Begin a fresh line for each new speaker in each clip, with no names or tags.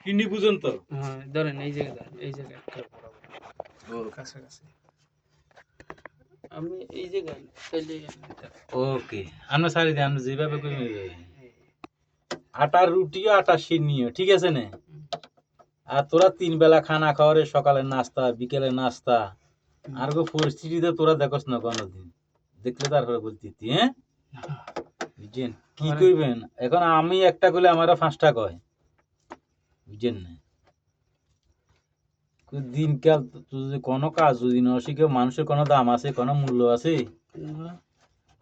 Kidney পর্যন্ত?
হ্যাঁ ধরেন এই জায়গায় কাছাকাছি আমি এই জায়গায় তাইলে
ওকে, আমরা সারি দিই, আমরা যেভাবে করি ওইভাবে। আটার রুটিও আটা সিন্নিও, ঠিক আছে না? আর তোরা 3 বেলা খানা খাওয়ারে, সকালের নাস্তা, বিকেলের নাস্তা, আর গো পরিস্থিতিতে তোরা দেখোস না কোনোদিন। দেখলে তারপরে বলতি, হ্যাঁ? বুঝছেন? কি করবেন? এখন আমি একটা করলে আমারা 5টা কয়। বুঝছেন না? দিনকাল যদি কোনো কাজ যদি না শিখে, মানুষের কোনো দাম আছে, কোনো মূল্য আছে?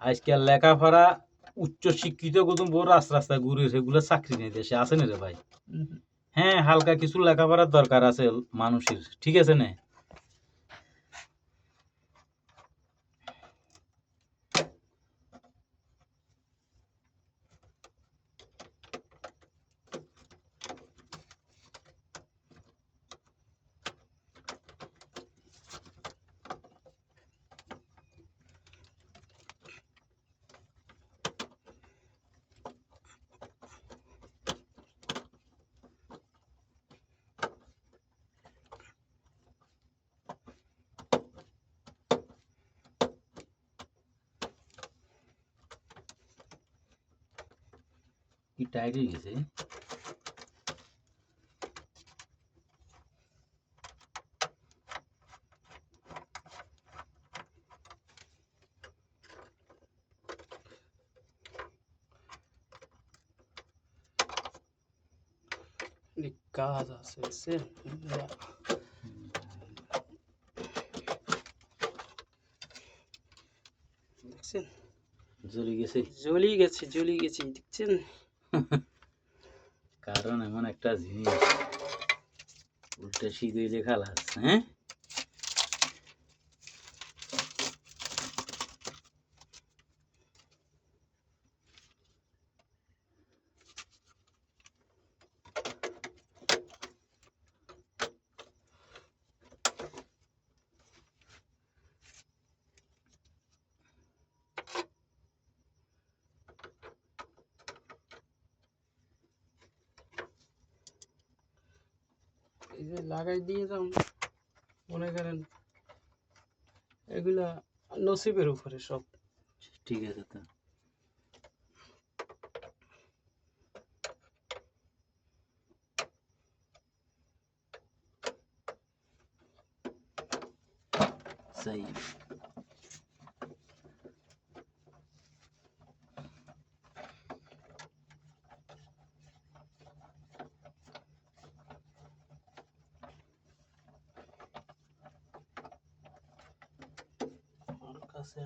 আজকাল লেখাপড়া উচ্চ শিক্ষিত কত বড় রাস্তায় ঘুরে, সেগুলো চাকরি নেই দেশে, আছে না রে ভাই? হ্যাঁ, হালকা কিছু লেখাপড়ার দরকার আছে মানুষের, ঠিক আছে না? কি টাইট হয়ে গেছে?
কাজ আছে দেখছেন?
জ্বলে গেছে?
জ্বলি গেছে দেখছেন?
কারণ এমন একটা জিনিস, উল্টে শীত হইলে খালাস, হ্যাঁ?
এই যে লাগাই দিয়ে যাও, মনে করেন এগুলা নসিবের উপরে সব।
ঠিক আছে তো। সেই
আমার কাছে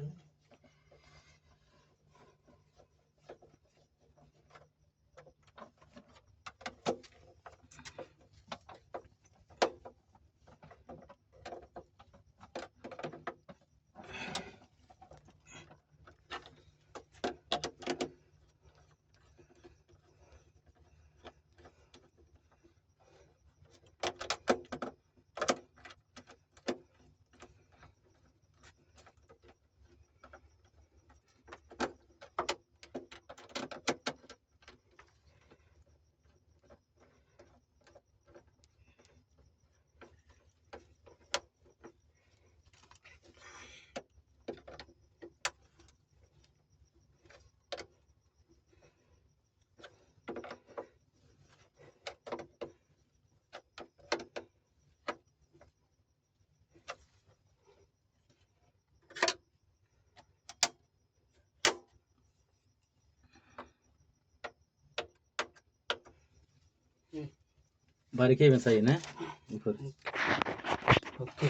বাড়ি খেয়ে চাই না?
ওকে।